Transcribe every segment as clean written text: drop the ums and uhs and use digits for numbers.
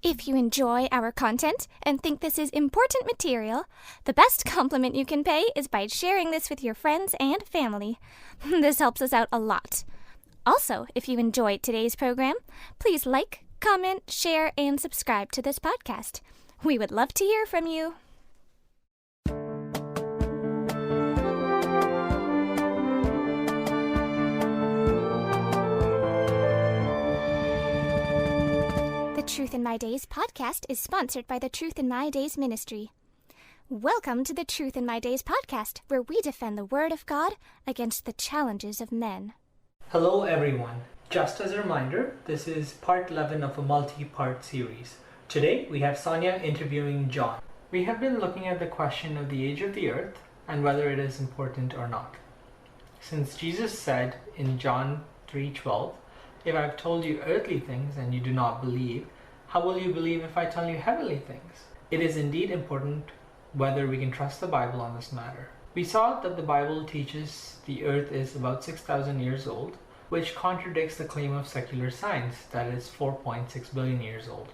If you enjoy our content and think this is important material, the best compliment you can pay is by sharing this with your friends and family. This helps us out a lot. Also, if you enjoyed today's program, please like, comment, share, and subscribe to this podcast. We would love to hear from you. The Truth in My Days podcast is sponsored by the Truth in My Days ministry. Welcome to the Truth in My Days podcast, where we defend the Word of God against the challenges of men. Hello everyone. Just as a reminder, this is part 11 of a multi-part series. Today we have Sonia interviewing John. We have been looking at the question of the age of the earth and whether it is important or not. Since Jesus said in John 3:12, "If I have told you earthly things and you do not believe, how will you believe if I tell you heavenly things?" It is indeed important whether we can trust the Bible on this matter. We saw that the Bible teaches the earth is about 6,000 years old, which contradicts the claim of secular science that is 4.6 billion years old.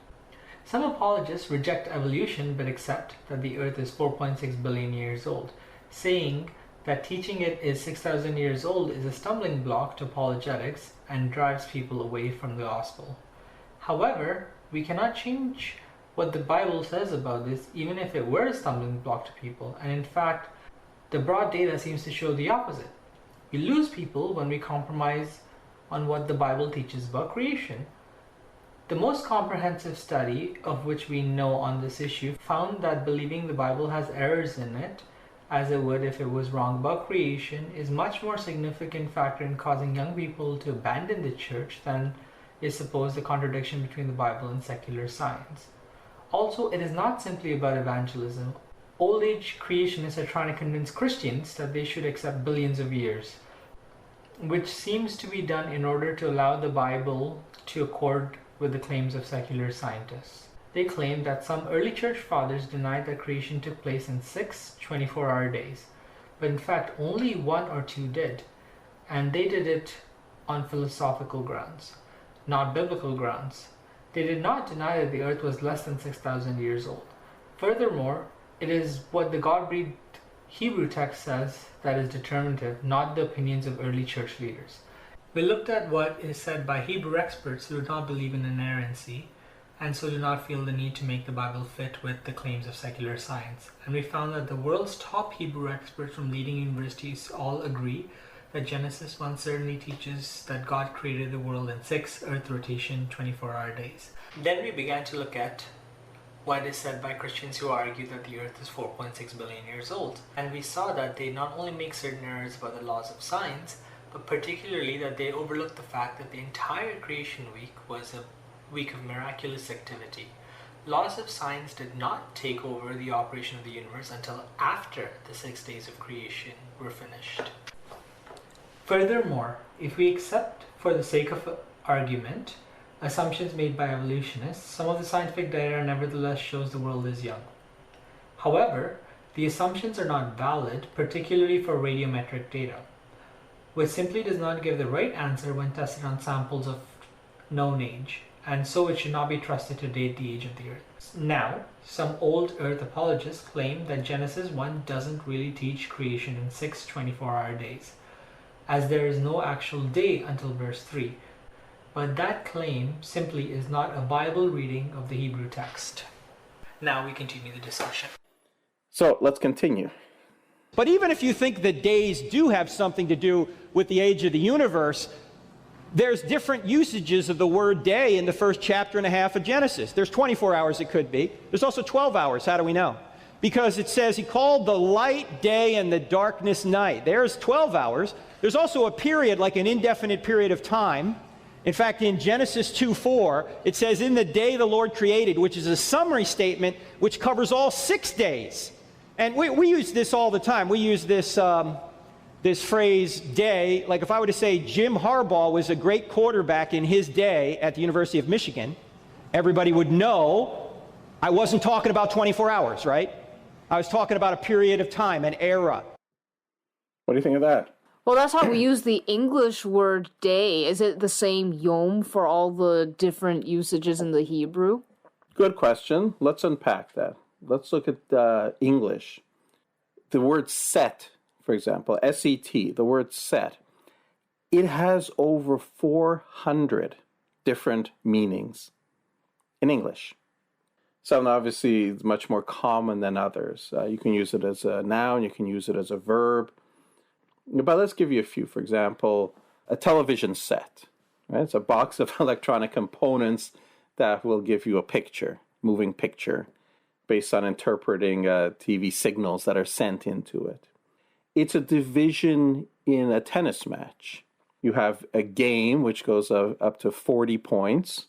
Some apologists reject evolution but accept that the earth is 4.6 billion years old, saying that teaching it is 6,000 years old is a stumbling block to apologetics and drives people away from the gospel. However, we cannot change what the Bible says about this, even if it were a stumbling block to people, and in fact, the broad data seems to show the opposite. We lose people when we compromise on what the Bible teaches about creation. The most comprehensive study of which we know on this issue found that believing the Bible has errors in it, as it would if it was wrong about creation, is much more significant factor in causing young people to abandon the church than is supposed the contradiction between the Bible and secular science. Also, it is not simply about evangelism. Old age creationists are trying to convince Christians that they should accept billions of years, which seems to be done in order to allow the Bible to accord with the claims of secular scientists. They claim that some early church fathers denied that creation took place in 6 24-hour days, but in fact only one or two did, and they did it on philosophical grounds, not biblical grounds. They did not deny that the earth was less than 6,000 years old. Furthermore, it is what the God-breathed Hebrew text says that is determinative, not the opinions of early church leaders. We looked at what is said by Hebrew experts who do not believe in inerrancy and so do not feel the need to make the Bible fit with the claims of secular science. And we found that the world's top Hebrew experts from leading universities all agree that Genesis 1 certainly teaches that God created the world in 6 earth rotation 24-hour days. Then we began to look at what is said by Christians who argue that the earth is 4.6 billion years old. And we saw that they not only make certain errors about the laws of science, but particularly that they overlooked the fact that the entire creation week was a week of miraculous activity. Laws of science did not take over the operation of the universe until after the 6 days of creation were finished. Furthermore, if we accept, for the sake of argument, assumptions made by evolutionists, some of the scientific data nevertheless shows the world is young. However, the assumptions are not valid, particularly for radiometric data, which simply does not give the right answer when tested on samples of known age, and so it should not be trusted to date the age of the earth. Now, some old earth apologists claim that Genesis 1 doesn't really teach creation in 6 24-hour days, as there is no actual day until verse 3. But that claim simply is not a Bible reading of the Hebrew text. Now we continue the discussion. So let's continue. But even if you think that days do have something to do with the age of the universe, there's different usages of the word day in the first chapter and a half of Genesis. There's 24 hours it could be. There's also 12 hours. How do we know? Because it says he called the light day and the darkness night. There's 12 hours. There's also a period, like an indefinite period of time. In fact, in Genesis 2:4, it says, "In the day the Lord created," which is a summary statement which covers all 6 days. And we use this all the time. We use this phrase day, like if I were to say Jim Harbaugh was a great quarterback in his day at the University of Michigan, everybody would know I wasn't talking about 24 hours, right? I was talking about a period of time, an era. What do you think of that? Well, that's how we use the English word day. Is it the same yom for all the different usages in the Hebrew? Good question. Let's unpack that. Let's look at English. The word set, for example, S-E-T, the word set, it has over 400 different meanings in English. Some obviously is much more common than others. You can use it as a noun, you can use it as a verb. But let's give you a few. For example, a television set. Right? It's a box of electronic components that will give you a picture, moving picture, based on interpreting TV signals that are sent into it. It's a division in a tennis match. You have a game, which goes up to 40 points.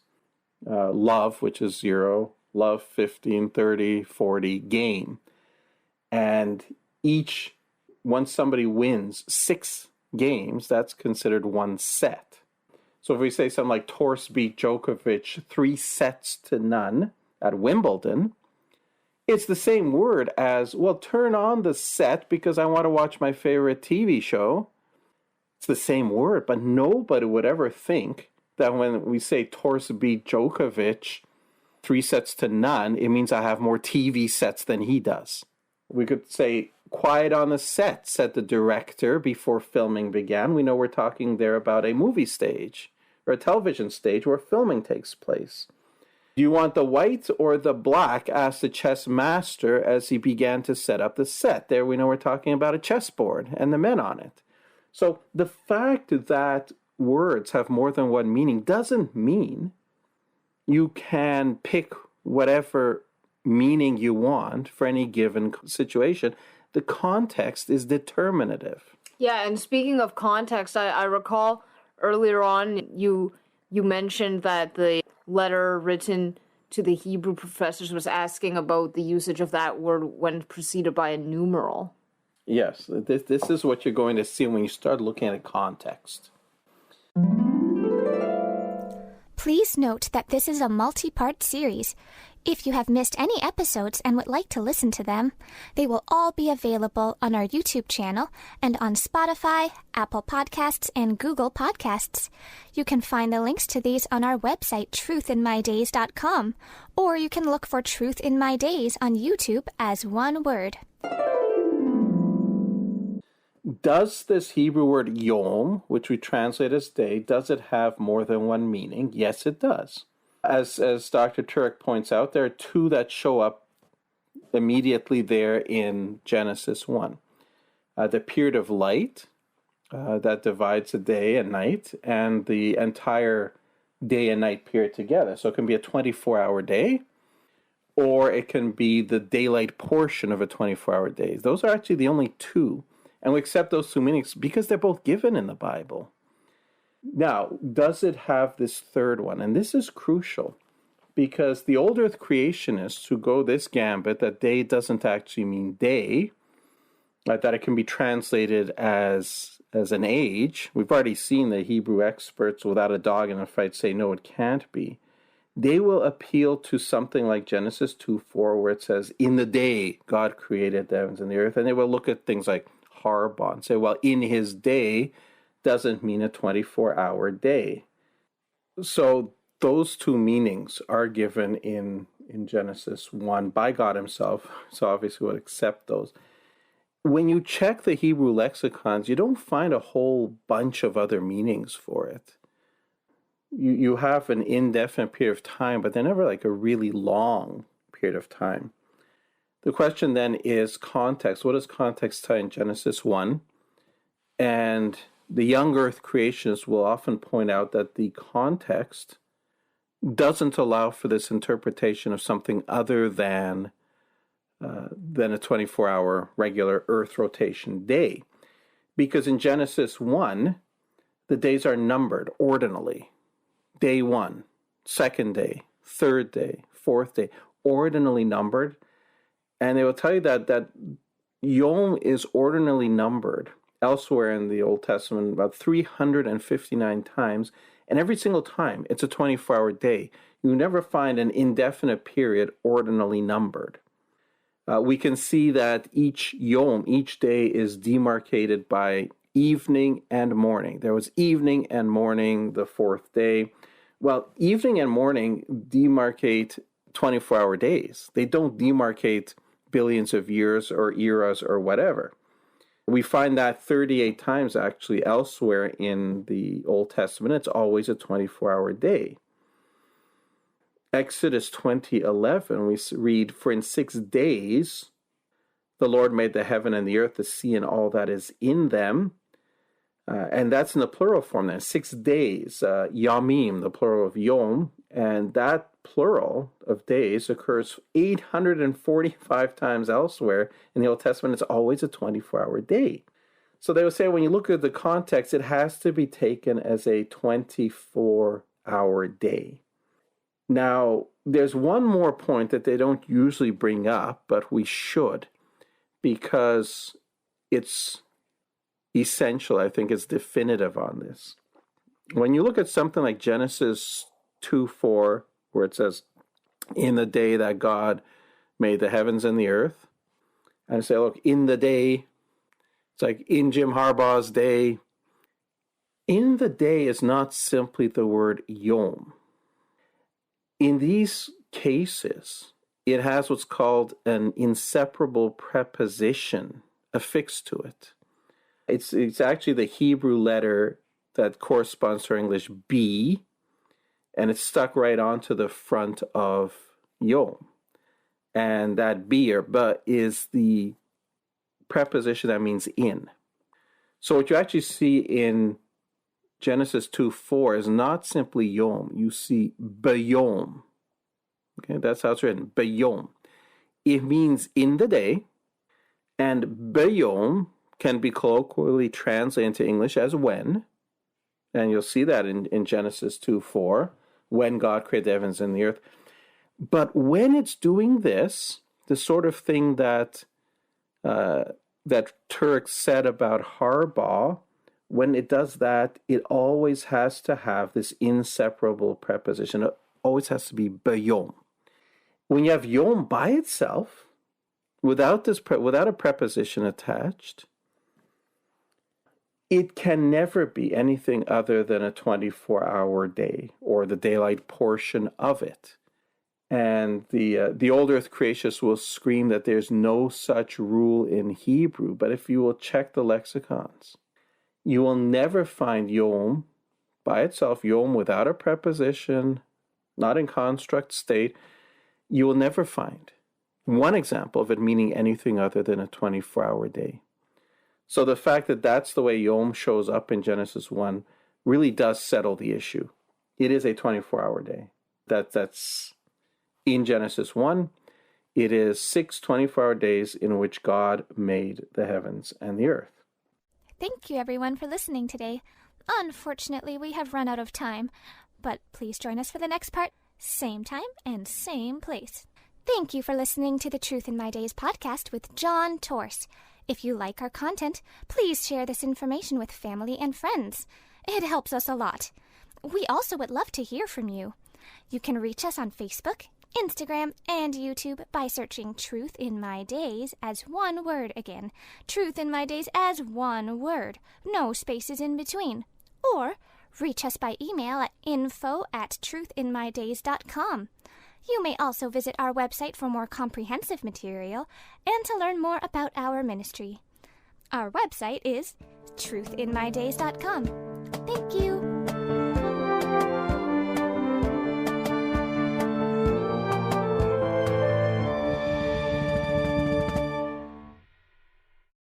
Love, which is 0. Love, 15, 30, 40, game. And once somebody wins 6 games, that's considered one set. So if we say something like Torres beat Djokovic 3-0 at Wimbledon, it's the same word as, well, turn on the set because I want to watch my favorite TV show. It's the same word, but nobody would ever think that when we say Torres beat Djokovic 3-0, it means I have more TV sets than he does. We could say, quiet on the set, said the director before filming began. We know we're talking there about a movie stage or a television stage where filming takes place. Do you want the white or the black? Asked the chess master as he began to set up the set. There we know we're talking about a chessboard and the men on it. So the fact that words have more than one meaning doesn't mean you can pick whatever meaning you want for any given situation. The context is determinative. Yeah, and speaking of context, I recall earlier on you mentioned that the letter written to the Hebrew professors was asking about the usage of that word when preceded by a numeral. Yes, this is what you're going to see when you start looking at context. Please note that this is a multi-part series. If you have missed any episodes and would like to listen to them, they will all be available on our YouTube channel and on Spotify, Apple Podcasts, and Google Podcasts. You can find the links to these on our website, truthinmydays.com, or you can look for Truth in My Days on YouTube as one word. Does this Hebrew word yom, which we translate as day, does it have more than one meaning? Yes, it does. As Dr. Turek points out, there are 2 that show up immediately there in Genesis 1. The period of light that divides the day and night, and the entire day and night period together. So it can be a 24-hour day, or it can be the daylight portion of a 24-hour day. Those are actually the only 2. And we accept those 2 meanings because they're both given in the Bible. Now, does it have this third one? And this is crucial because the old earth creationists who go this gambit that day doesn't actually mean day, that it can be translated as an age. We've already seen the Hebrew experts without a dog in a fight say, no, it can't be. They will appeal to something like Genesis 2:4, where it says, in the day God created the heavens and the earth. And they will look at things like Harbon and say, well, in his day doesn't mean a 24-hour day. So those 2 meanings are given in Genesis 1 by God himself. So obviously we'll accept those. When you check the Hebrew lexicons, you don't find a whole bunch of other meanings for it. You have an indefinite period of time, but they're never like a really long period of time. The question then is context. What does context tie in Genesis 1? And the young earth creationists will often point out that the context doesn't allow for this interpretation of something other than a 24-hour regular earth rotation day. Because in Genesis 1, the days are numbered ordinally. Day 1, second day, third day, fourth day, ordinally numbered. And they will tell you that Yom is ordinally numbered elsewhere in the Old Testament about 359 times. And every single time, it's a 24-hour day. You never find an indefinite period ordinally numbered. We can see that each Yom, each day, is demarcated by evening and morning. There was evening and morning the 4th day. Well, evening and morning demarcate 24-hour days. They don't demarcate billions of years or eras or whatever. We find that 38 times actually elsewhere in the Old Testament. It's always a 24-hour day. Exodus 20:11, we read, "For in 6 days the Lord made the heaven and the earth, the sea, and all that is in them." And that's in the plural form then. 6 days, yamim, the plural of yom. And that plural of days occurs 845 times elsewhere in the Old Testament. It's always a 24-hour day. So they would say when you look at the context, it has to be taken as a 24-hour day. Now, there's one more point that they don't usually bring up, but we should, because it's essential. I think it's definitive on this. When you look at something like Genesis 2:4, where it says, "In the day that God made the heavens and the earth," and I say, look, in the day, it's like in Jim Harbaugh's day. In the day is not simply the word yom. In these cases, it has what's called an inseparable preposition affixed to it. It's actually the Hebrew letter that corresponds to our English B, and it's stuck right onto the front of yom. And that B or ba is the preposition that means in. So what you actually see in Genesis 2:4 is not simply yom. You see bayom. Okay, that's how it's written, bayom. It means in the day, and bayom can be colloquially translated into English as when. And you'll see that in Genesis 2:4, when God created the heavens and the earth. But when it's doing this, the sort of thing that Turk said about Harbaugh, when it does that, it always has to have this inseparable preposition. It always has to be bayom. When you have yom by itself, without a preposition attached, it can never be anything other than a 24-hour day, or the daylight portion of it. And the old earth creationists will scream that there's no such rule in Hebrew, but if you will check the lexicons, you will never find yom by itself, yom without a preposition, not in construct state. You will never find one example of it meaning anything other than a 24-hour day. So the fact that that's the way yom shows up in Genesis 1 really does settle the issue. It is a 24-hour day. That's in Genesis 1. It is 6 24-hour days in which God made the heavens and the earth. Thank you, everyone, for listening today. Unfortunately, we have run out of time, but please join us for the next part, same time and same place. Thank you for listening to the Truth in My Days podcast with John Torse. If you like our content, please share this information with family and friends. It helps us a lot. We also would love to hear from you. You can reach us on Facebook, Instagram, and YouTube by searching Truth in My Days as one word again. Truth in My Days as one word. No spaces in between. Or reach us by email at info@truthinmydays.com. You may also visit our website for more comprehensive material and to learn more about our ministry. Our website is truthinmydays.com. Thank you.